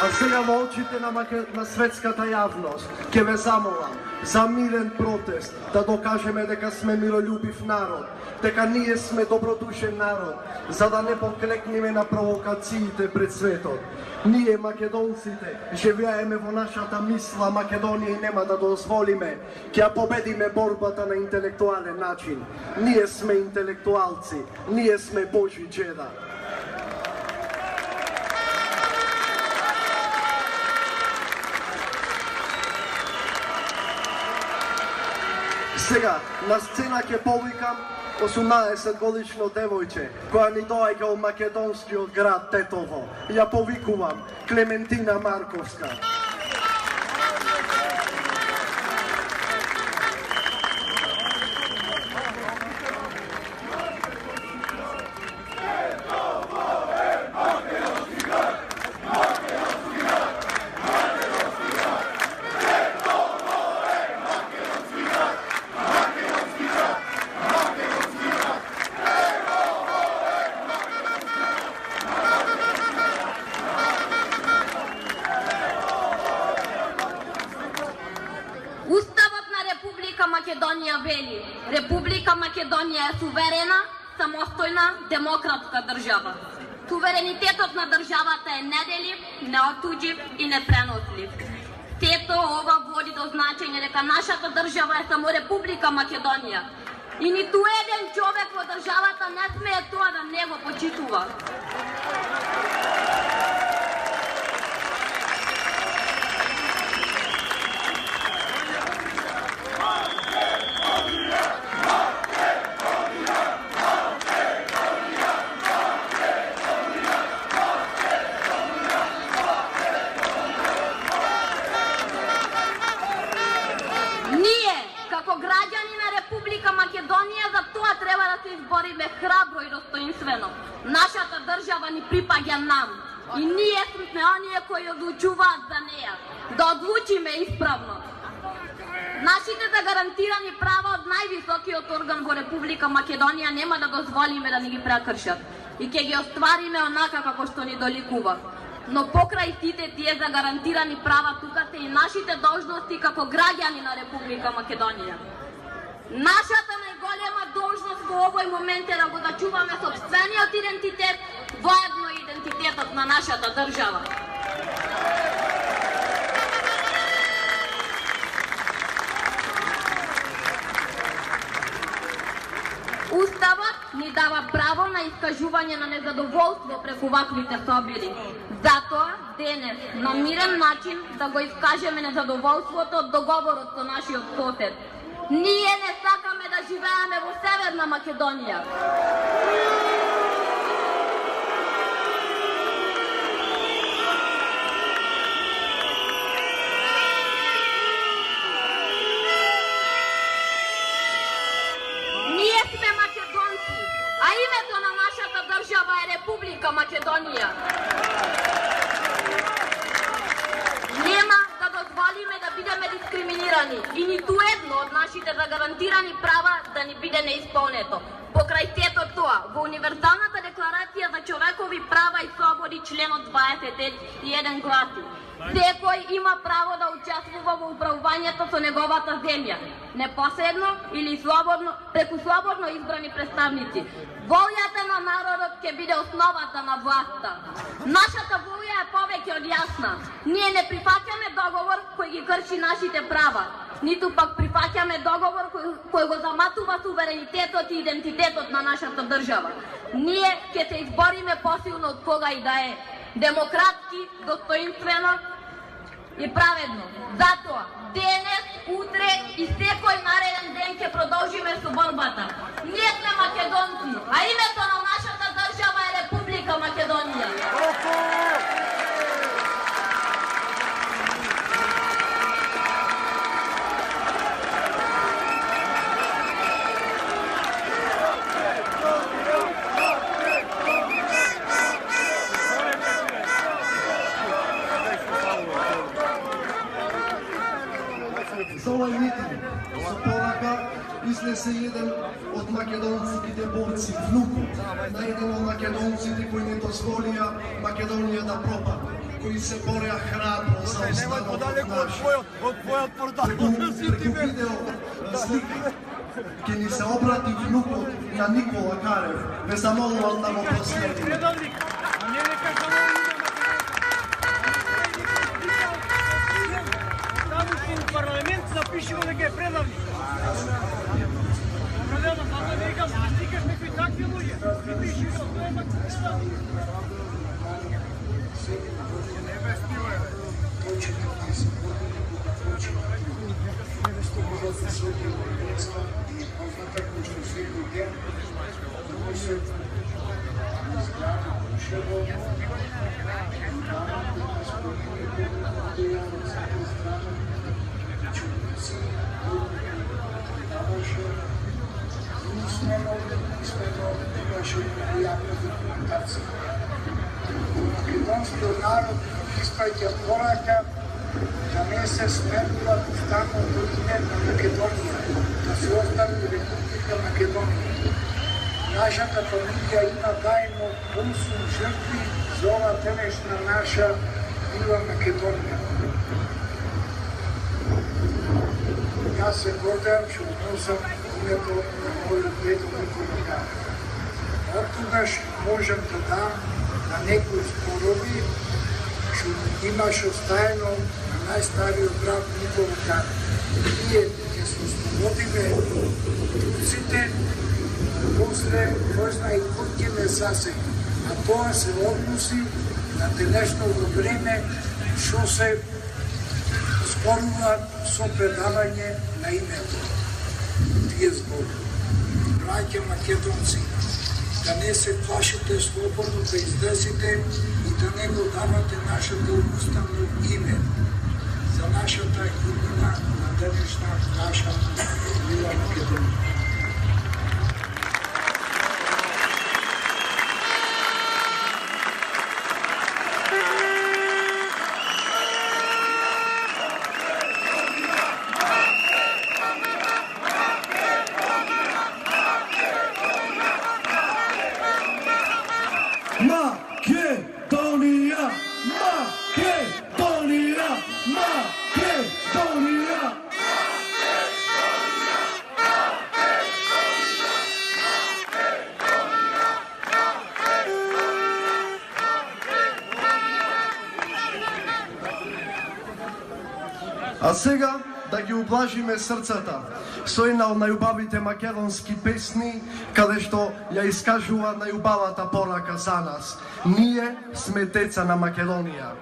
А сега во очите на светската јавност ќе ве замолам за мирен протест, да докажеме дека сме миролюбив народ, дека ние сме добродушен народ, за да не поклекнеме на провокациите пред светот. Ние, македонците, живееме во нашата мисла Македонија и нема да дозволиме, ќе ја победиме борбата на интелектуален начин. Ние сме интелектуалци, ние сме Божи джеда. Сега, на сцена ќе повикам 18-годишно девојче, која ни доаѓа од македонскиот град Тетово. Ја повикувам Клементина Марковска. Македонија вели: Република Македонија е суверена, самостојна, демократска држава. Суверенитетот на државата е неделив, неотуđив и непренослив. Сето ова води до значење дека нашата држава е само Република Македонија. И ниту еден човек во државата не смее тоа да не го почитува. Македонија за тоа треба да се избориме храбро и достоинствено. Нашата држава ни припаѓа нам и ние сме оние кои одлучуваат за неја. Да одлучиме исправно. Нашите загарантирани права од највисокиот орган во Република Македонија нема да дозволиме да ни ги прекршат и ќе ги оствариме онака како што ни доликува. Но покрај сите тие загарантирани права тука се и нашите должности како граѓани на Република Македонија. Нашата најголема должност во овој момент е да го зачуваме сопствениот идентитет, воедно и идентитетот на нашата држава. Уставот ни дава право на искажување на незадоволство преку ваквите собири. Затоа, денес, на мирен начин да го искажеме незадоволството од договорот со нашиот сосед. Ние не сакаме да живееме во Северна Македонија. Ние сме македонци, а името на нашата држава е Република Македонија. Нема да дозволиме да бидеме дискриминирани и ниту едно од нашите загарантирани права да ни биде неисполнето. Покрај сето тоа, во Универзалната декларација за човекови права и слободи членот 21 гласи: секој има право да учествува во управувањето со неговата земја, непосредно или слободно, преку слободно избрани представници. Волјата на народот ќе биде основата на власта. Нашата волја е повеќе од јасна. Ние не прифаќаме договор кој ги крши нашите права, ниту пак прифаќаме договор кој го заматува суверенитетот и идентитетот на нашата држава. Ние ќе се избориме посилно од кога и да е, демократски, достоинствено и праведно. Затоа, денес, утре и секој нареден ден ќе продолжиме со борбата. Ние сме македонци, а името на нашата држава е Република Македонија. За овој митинг со порака изнесе еден от македонските борци, внукот на еден од македонците кои не дозволија Македонија да пропадне, кои се бореа храбро за останокот наш. Преку видео слика ќе ни се обрати внукот на Никола Карев. Ве замолувам да го проследиме. Парламент запишемо дека е предавник. Определено, само да викам, стикаш некои такви луѓе. И пиши што е предавник. Македонскиот народ испраќа порака да не се сменува уставното име на Македонија, да се остави Република Македонија. Нашата фамилија има дајно пулсу жртви за ова денешна наша мила Македонија. Јас се гордеам што носам името на мојот дедо Никола Карев. Оттогаш можам да дам на некои спорови што имаш оставено на најстариот брат Никола Карев. Ние ќе се ослободиме турците, после кој знае кој ќе ме засега. А тоа се односи на денешното време што се зборува со предавање на името. Тие зборови. Браќа македонци, да не се плашите слободно да излезете и да не го давате нашето уставно име за нашата иднина на денешна наша мила Македонија. Македонија, Македонија, Македонија. А сега да ги ублажиме срцата со една од најубавите македонски песни, каде што ја искажува најубавата порака за нас. Ние сме деца на Македонија.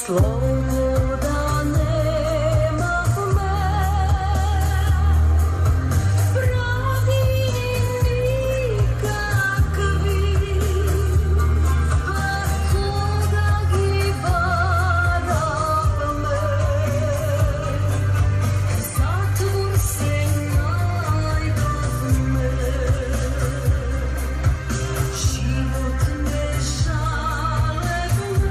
Sloboda nema me, pravi nikakvi, koga gibara me, zatvor se najdobne, život ne žale me.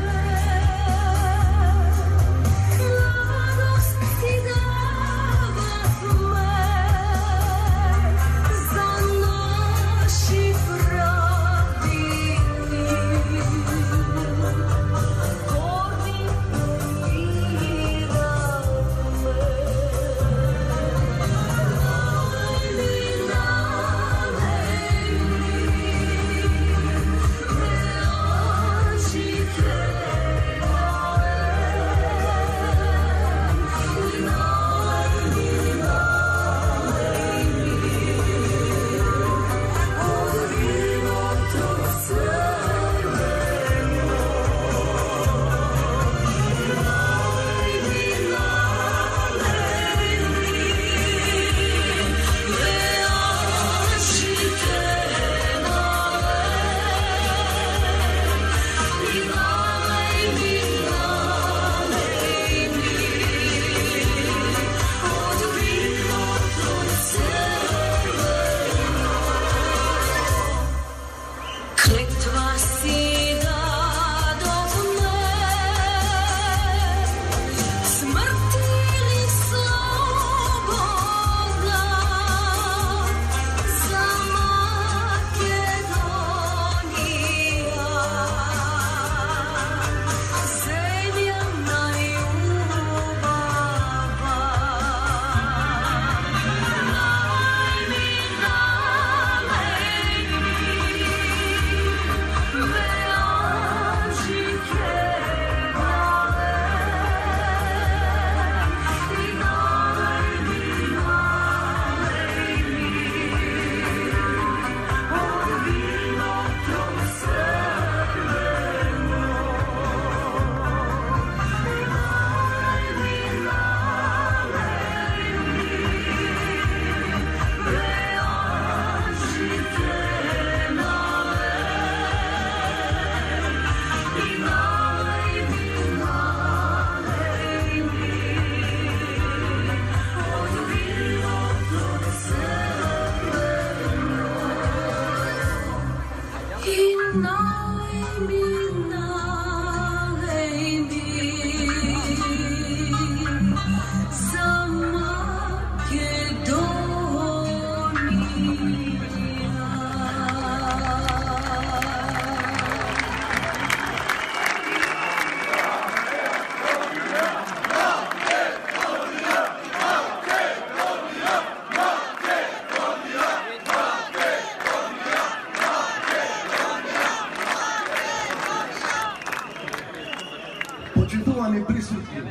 Почитувани присутни,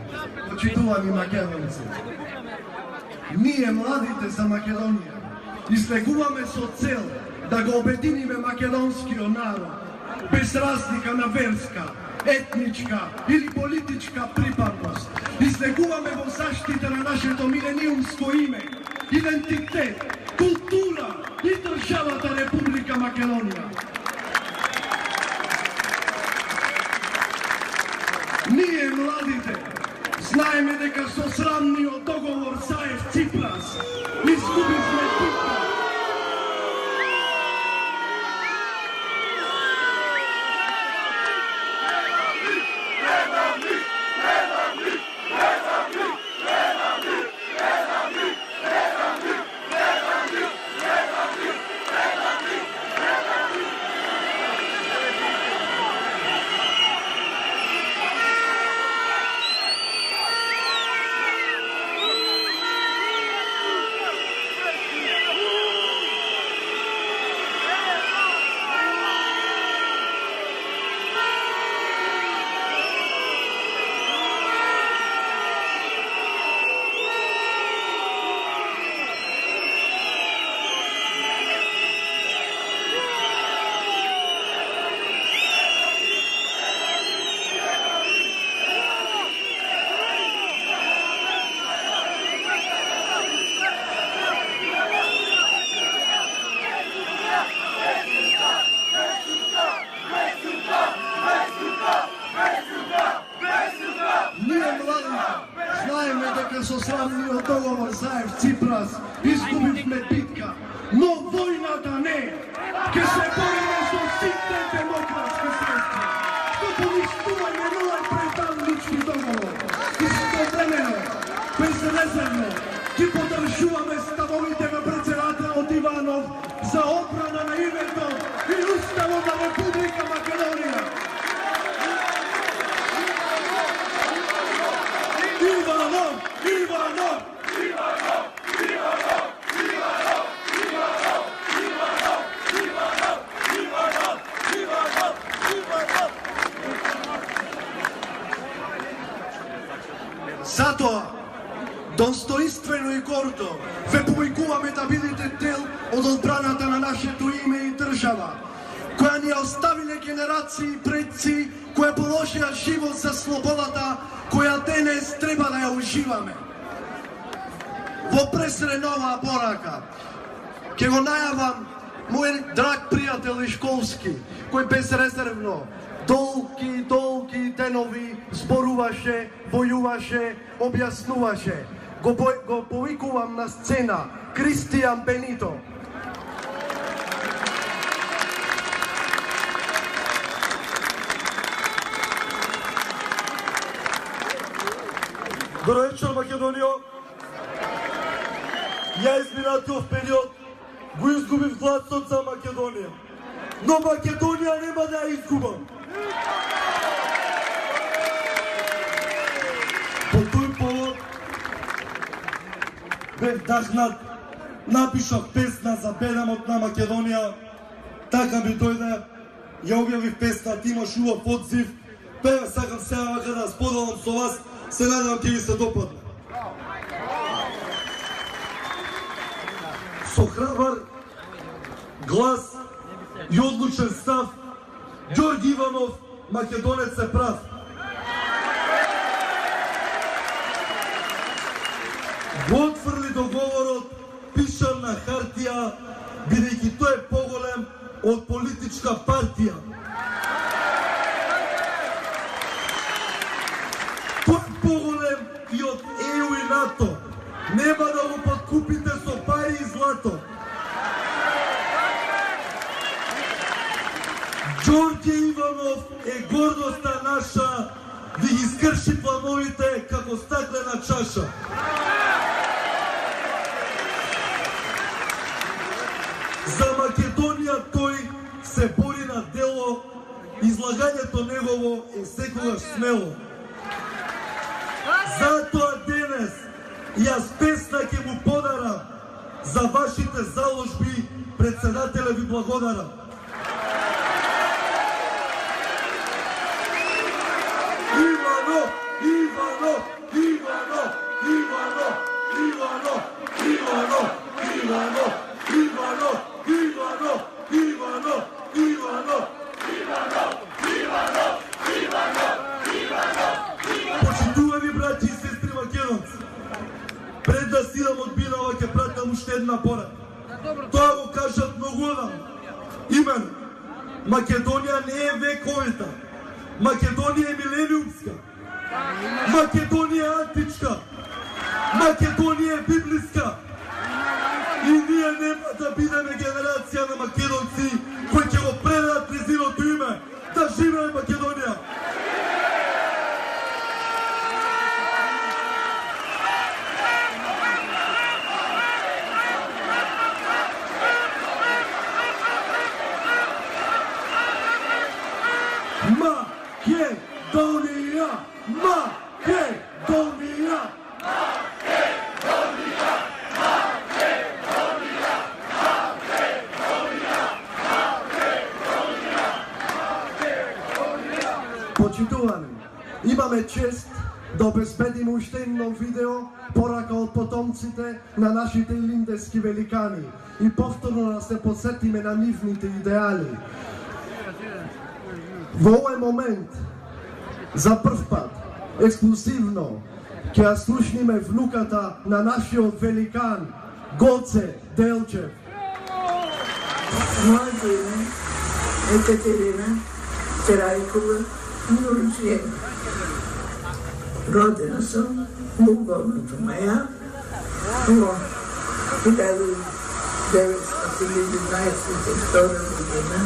почитувани македонци, ние младите за Македонија излегуваме со цел да го обединиме македонскиот народ без разлика на верска, етничка или политичка припадност. Излегуваме во заштита на нашето милениумско име, идентитет, култура и државата Република Македонија. Ние, младите, знаеме дека со срамниот договор Заев-Ципрас изгубивме битка. Република Македонија! Иванов! Иванов! Затоа, достоинствено и гордо ве повикуваме да бидете дел од одбраната на нашето име и држава, која ни ја оставиле генерации и предци, која положија живот за слободата, која денес треба да ја уживаме. Во пресрен оваа порака, ќе го најавам мој драг пријател Ишковски, кој безрезервно долги денови зборуваше, војуваше, објаснуваше. Го повикувам на сцена Кристијан Бенито. Добро вечер, Македонија. Ја изминатиот период го изгубив гласот за Македонија. Но Македонија нема да ја изгубам. По тој повод бев дахнат, напишав песна за бедамот на Македонија. Така ми дојде, ја објавив песна, ти имаш убав одзив. Пева, сакам сега вака да споделам со вас, се надевам ќе ви се допадне. Со храбар глас и одлучен став, Ѓорги Иванов, македонец е прав. Го отфрли договорот, пишан на хартија, бидејќи тој е поголем од политичка партија. Тој е поголем и од ЕУ и НАТО. Нема да го подкупите со пари и злато. Ѓорѓе Иванов е гордоста наша, да ги скрши плановите како стаклена чаша. За Македонија тој се бори на дело, излагањето негово е секогаш смело. Затоа денес јас песна ќе му подарам, за вашите заложби председателе ви благодарам. Иванов, Иванов, Иванов, Иванов, Иванов, Иванов, Иванов, Иванов, Иванов, Иванов, Иванов, Иванов, Иванов. Почитувани браќи и сестри македонци, пред да сидам од Бинава ќе пратам уште една порака. Тоа го кажат многу одамна. Именно, Македонија не е вековита. Македонија е милениумска. Македонија е античка. Македонија е библиска. И ние нема да бидеме генерација на македонци кои ќе го предадат незиното име. Да живее Македонија! Македонија! Македонија! Почитувани, имаме чест да обезбедиме уште едно видео, порака од потомците на нашите илиндески великани и повторно да се подсетиме на нивните идеали. Во овој момент, за прв пат, ексклузивно, ќе ја слушниме внуката на нашиот великан, Гоце Делчев. Моето име е Катерина Терайкова Нурджиева. Родена съм в горното Маја во 1922 година.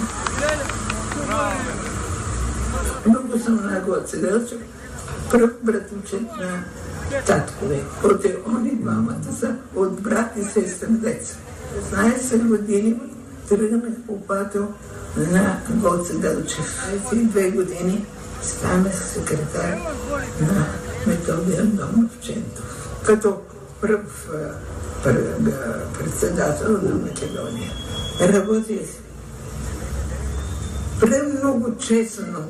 Много съм на Гоце Делчев, пръв братучет на таткове. Оте они двамата са от брат и сестра деца. 16 години тръгнах по пато на Гоце Делчев. 2 години стана секретар на Методиен Домовчентов. Като пръв председател на Македония. Работи премного честно,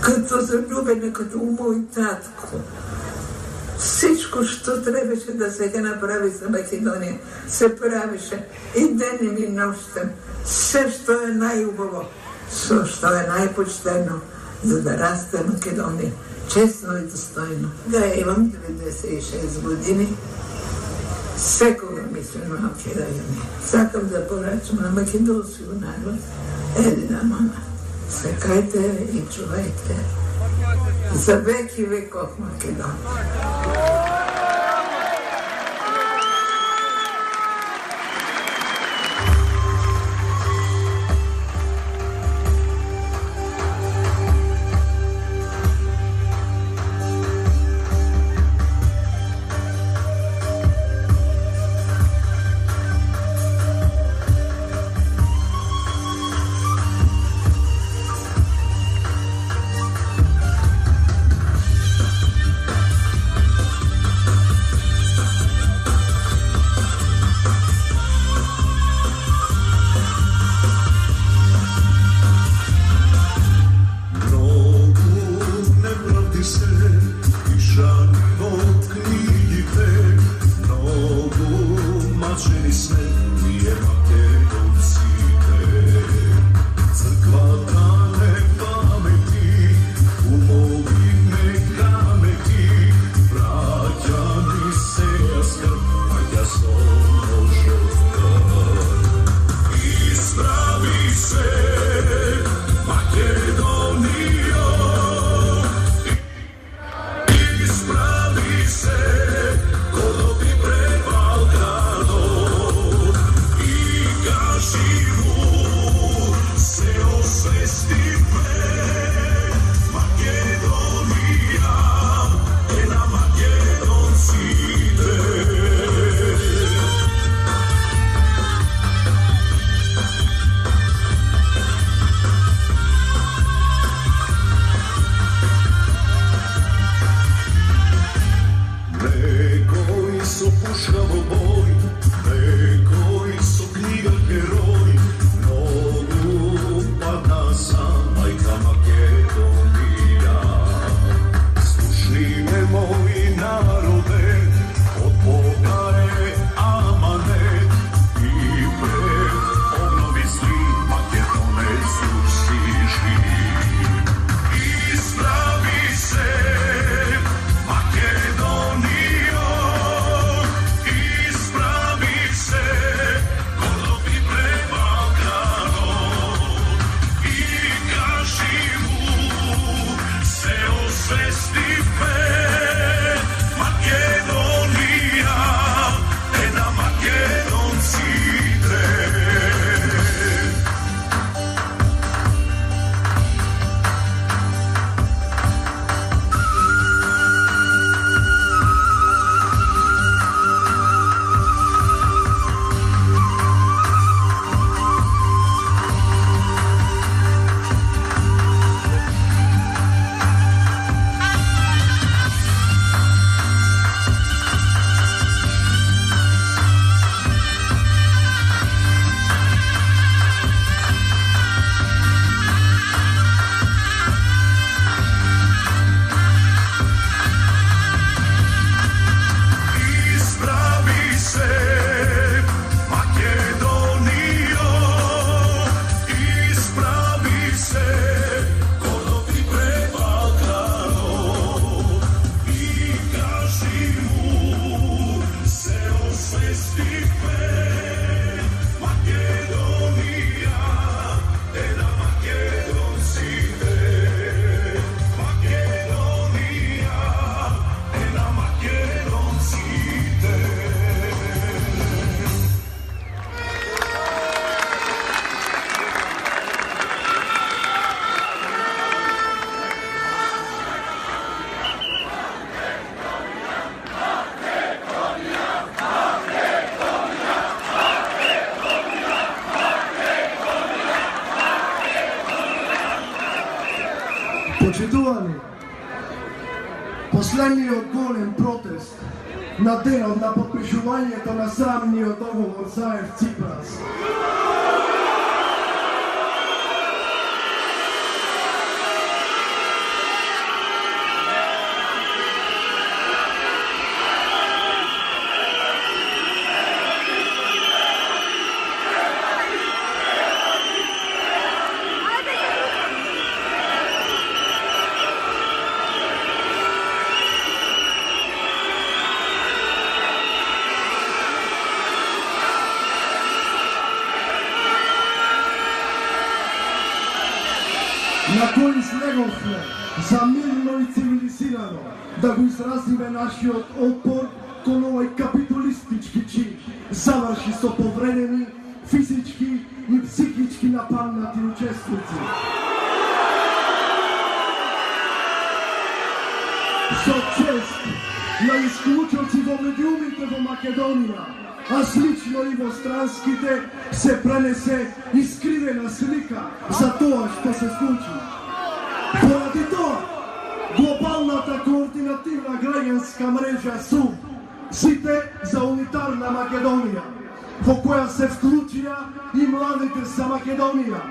като залюбена, като мой татко. Всичко, що трябваше да се направи за Македония, се правеше и ден и нощем. Все, що е най-убаво, що е най-почтено, за да расте Македония честно и достойно. Да, имам 96 години. Всекога мисля на Македония. Сакам да поръчам на македонския народ една мана. Секайте и чувайте за век и веков Македония. Почитувани, последниот голем протест на денот на подпишувањето на срамниот договор Заев-Ципрас на кој слеговме за мирно и цивилизирано да го изразиме нашиот отпор кон овој капиталистички чин, заврши со повредени, физички и психички нападнати учесници. Со чест на исклучоци во медиумите во Македонија, а слично и во странските, се пренесе искривена слика за тоа што се случи. Поради тоа, глобалната координативна граѓанска мрежа СУ, Сите за унитарна Македонија, во која се вклучија и младите за Македонија.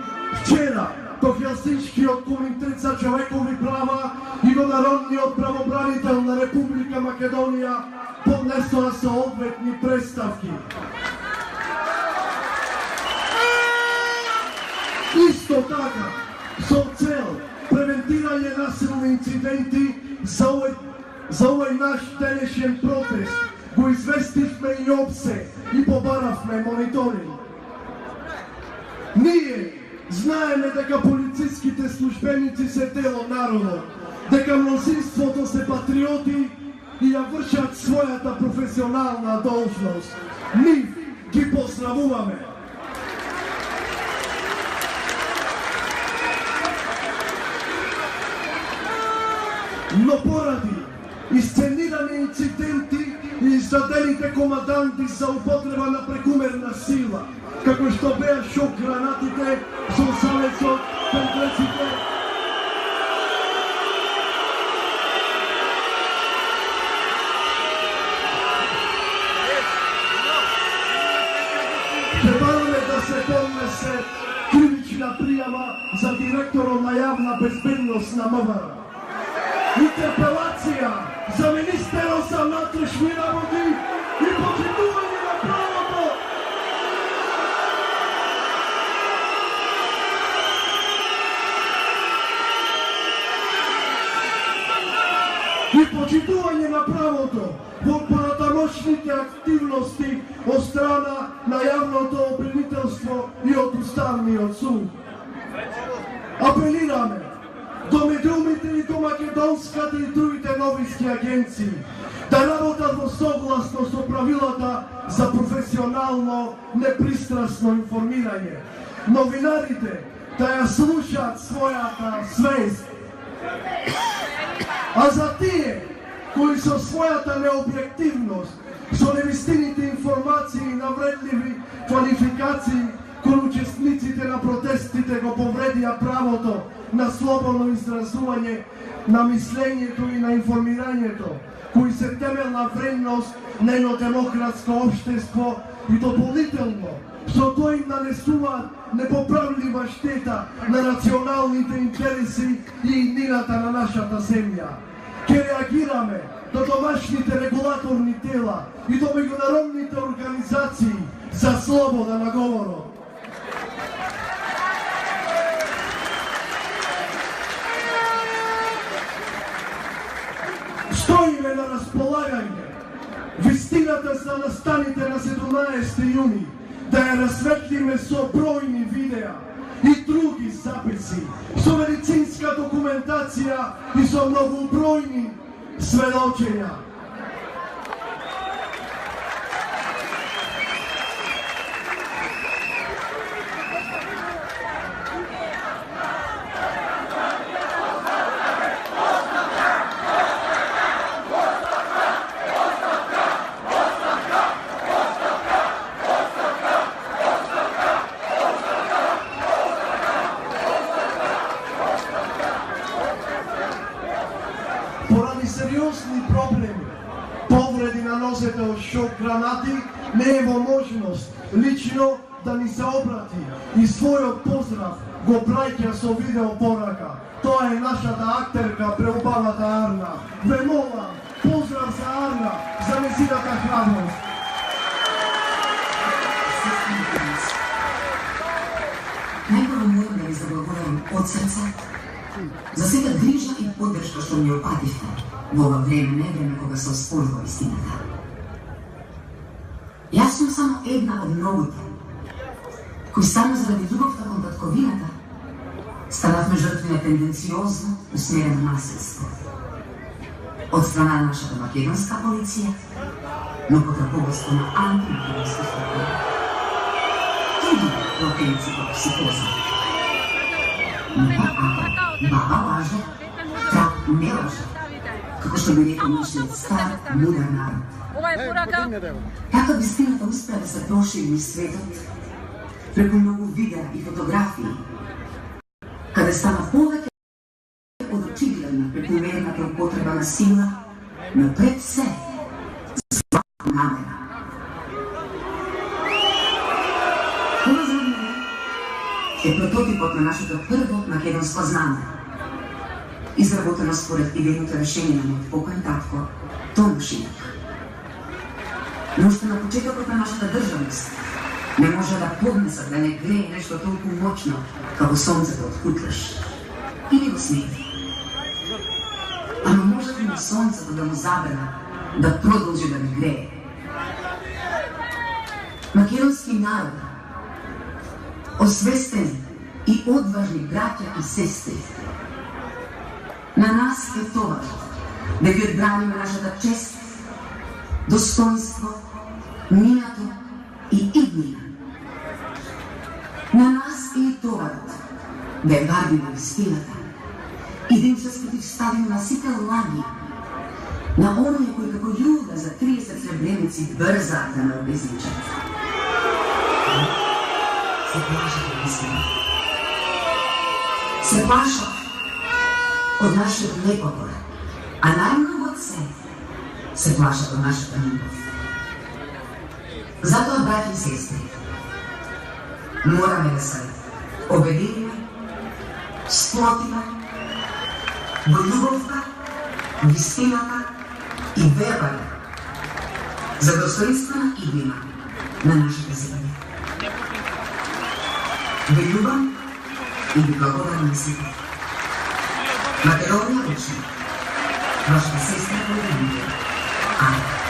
Вчера, до Хелсиншкиот комитет за човекови права и до Народниот правобранител на Република Македонија поднесоа соодветни представки. Исто така, со цел превентирање насилни инциденти за овој наш денешен протест, го известивме и ОПСЕ и побаравме мониторинг. Ние знаеме дека полициските службеници се дел од народот, дека мнозинството се патриоти и ја вршат својата професионална должност. Нив ги поздравуваме. Но поради исценирани инциденти и издадените команданти за употреба на прекумерна сила, како што беа шок гранатите со залезот, пендреците, требале да се поднесе кривична пријава за директорот на јавна безбедност на МВР. Интерпелација за министерот за внатрешни работи и почитување на правото. И почитување на правото во понатамошните активности од страна на јавното обвинителство и од Уставниот суд. Апелираме до медиумите и до македонската и другите новински агенции да работат во согласно со правилата за професионално, непристрасно информирање. Новинарите да ја слушаат својата свест. А за тие кои со својата необјективност, со невистините информации и навредливи квалификации кон учесниците на протестите го повредија правото на слободно изразување на мислењето и на информирањето, кои се темелна вредност на едно демократско општество и дополнително со тоа им нанесуваат непоправлива штета на националните интереси и иднината на нашата земја. Ке реагираме до домашните регулаторни тела и до меѓународните организации за слобода на говорот. Стоиме на располагање вистината за настаните на 17 јуни, да ја расветлиме со бројни видеа и други записи, со медицинска документација и со многобројни сведочења. ni сериозни проблеми, повреди на нозете од шок гранати, не е во можност лично да ни се обрати и својот поздрав го праќа со видео порака. Тоа е нашата актерка, преубавата Арна. Ве молам, поздрав за Арна, за незината храброст. Најпрво морам да ви заблагодарам од срце за сета грижа и поддршка што ми опативте во ова време кога се оспорува истината. Јас сум само една од многуте кои само заради љубовта кон татковината станавме жртви на тенденциозно усмерено насилство од страна на нашата македонска полиција, но под раководство на антимакедонски структури. Други локејци како психоза. Баба лаже, трап не лаже, како што би рекол нашиот стар, мудар народ. Така вистината успеа да се прошири низ светот преку многу видеа и фотографии, каде стана повеќе од очигледна прекумерната употреба на сила, но пред се зла намера. Ова за мене е прототипот на нашето прво македонско знаме, изработено според идејното решение на мојот покоен татко Томо Шинак. Но уште на почетокот на нашата државност не може да поднесат да не грее нешто толку мощно како сонцето од Кутлаш и не го смети. Ама може ли на сонцето да му забрана да продолжи да не грее? Македонски народ, освестени и одважни браќа и сестри, на нас е товар да ги одбраниме нашата чест, достоинство, минато и иднина. На нас е и товарот да ја вардиме вистината и да им се спротивставиме на сите лаги, на оние кои како Јуда за 30 сребреници брзаат да ме обезличат. Се плашат од истината. Се плашат од нашиот непокор, а најмногу од се плашат од нашата љубов. Затоа, браќи и сестри, мораме да се обединиме, сплотиме во љубовта, вистината и вербата за достоинствена иднина на нашите земји. Ви љубам и ви благодарам на сите. Македонија вечна, вашата сестра Полинија, Ана.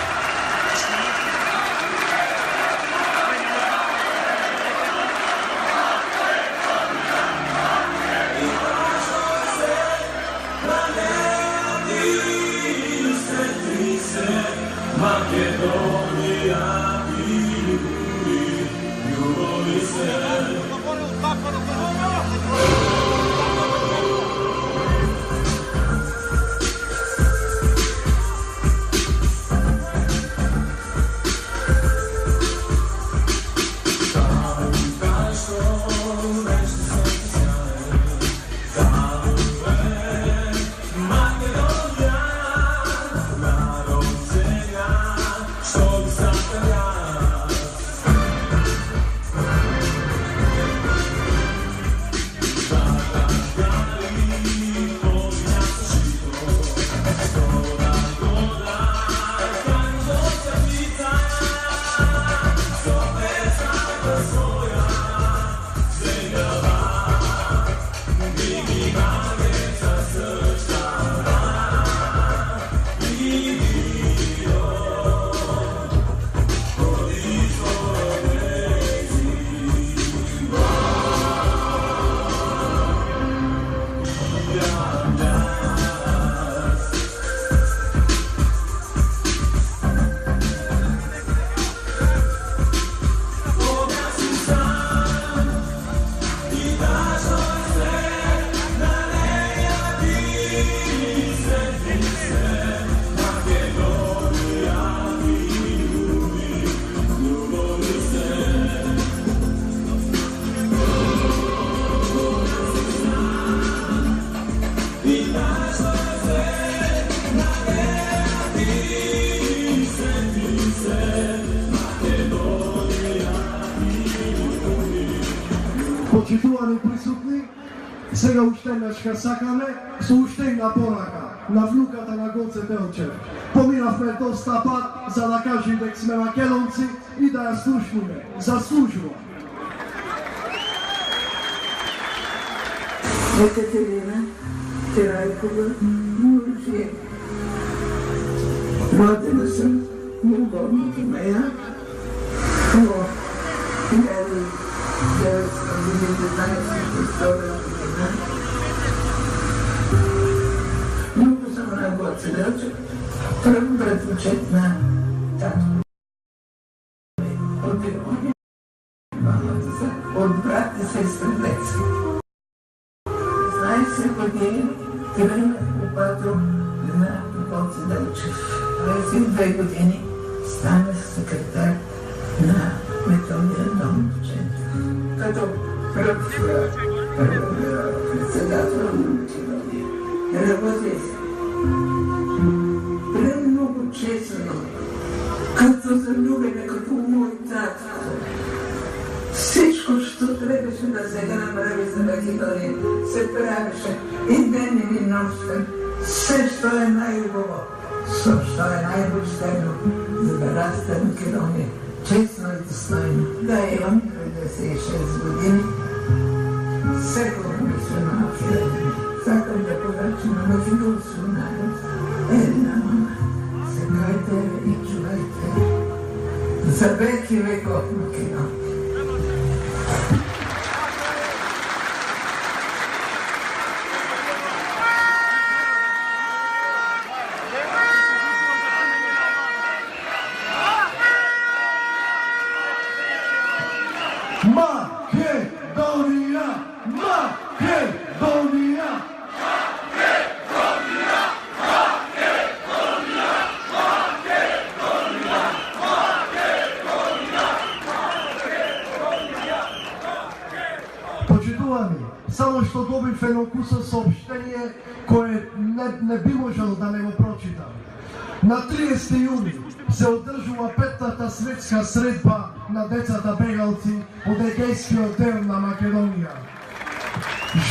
Почитувани присутни, сега уште еднашка сакаме со уште една порака на внуката на Гоце Делчев. Поминавме доста пат за да кажем дека сме македонци и да ја слушнеме. Заслужува. Екатерина Терайкова, Муржиев. Родена съм в горната моя по 1992 година. Много съм на Гоце Делчев, първо предпочет на татко. От Вирония, мамата са, от брат и сестра Лецки. 16 години тръгнах по патрул на Гоце Делчев. През 2 години станах секретар на Металния дом Ченчев. Като пръв председател на Македония. Работех премного честно, като залюбена, като мой татко. Всичко, що трябваше да се направи за Македония, се правеше и ден и нощен. Все, що е най-хубаво, що е най-почтено, за да расте Македония. Честно и достойно. Да, имам 96 години. Всеко мисля на Македония. Сакам да поръча на македонски народ. Една мама. Секайте и чувайте. За веки веков Македония. Македония! Македония! Почитувани, само што добив едно куса сообщение кое не би можел да не го прочитам. На 30 јуни се одржува петтата светска средба на децата бегалци од Егејскиот дел на Македонија.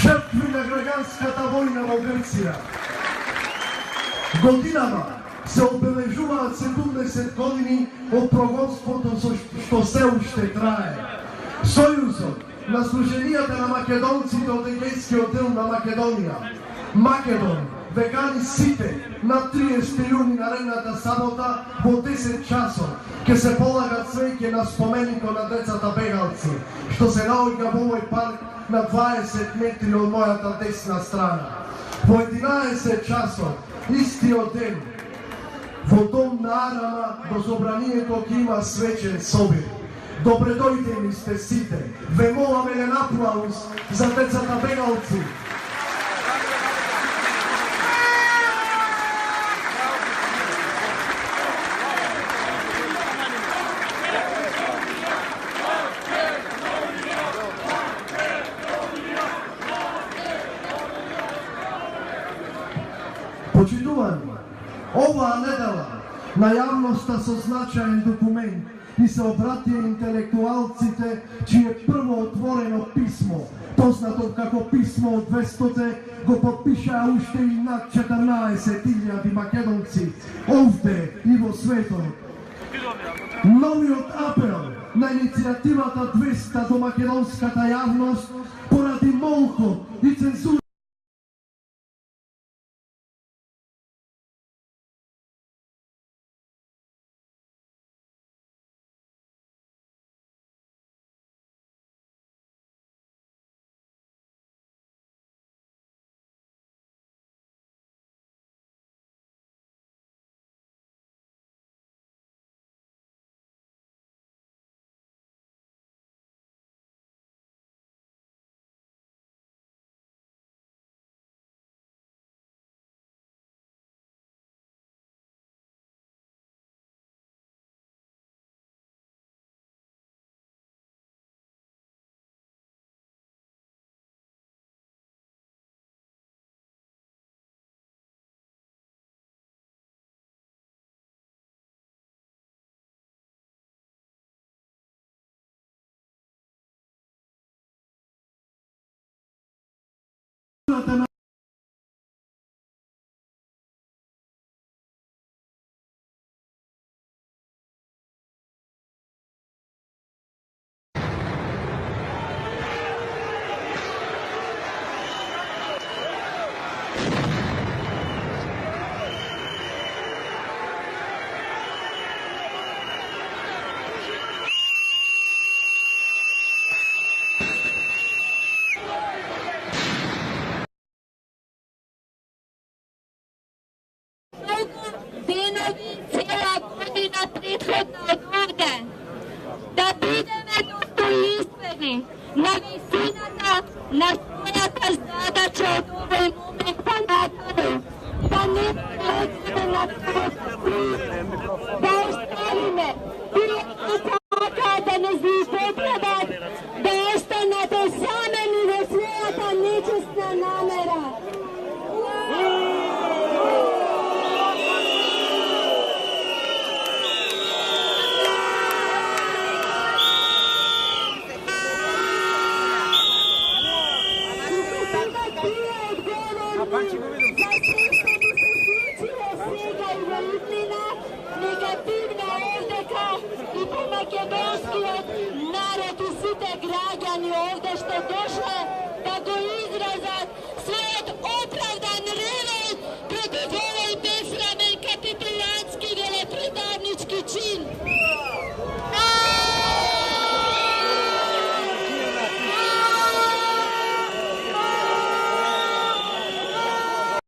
Жртви на граѓанската војна во Грција. Годинава се обележуваат 70 години од прогонството што се уште трае. Сојузот на служенијата на македонците од Егејскиот дел на Македонија, Македон, векани сите на 30 јуни наредната сабота во 10 часот ќе се полагат свеќе на споменикот на децата бегалци, што се наоѓа во овој парк на 20 метри од мојата десна страна. Во 11 часот, истиот ден, во дом на Арама до собранието ќе има свечен собир. Добре дојдени сте сите. Ве молам еден аплауз за децата бегалци. Почитувани, оваа недела на јавноста со значаен документ и се обратија интелектуалците, чие прво отворено писмо, познато како писмо од 200, го подпишаа уште и над 14.000 македонци овде и во светот. Новиот апел на иницијативата 200 до македонската јавност поради молкот и цензура Sinovi cijela godina prethodna od ovde, da budeme dostojinstveni na visinata, na svojata zadaća od ovoj momenta napravi, da ne odvode na da ostavime prijateljka da ne zloupotrebat, da ostanete same ni svojata nečistna namera. Negativna ovdeka i po makedonski narod i svi te građani ovde što došle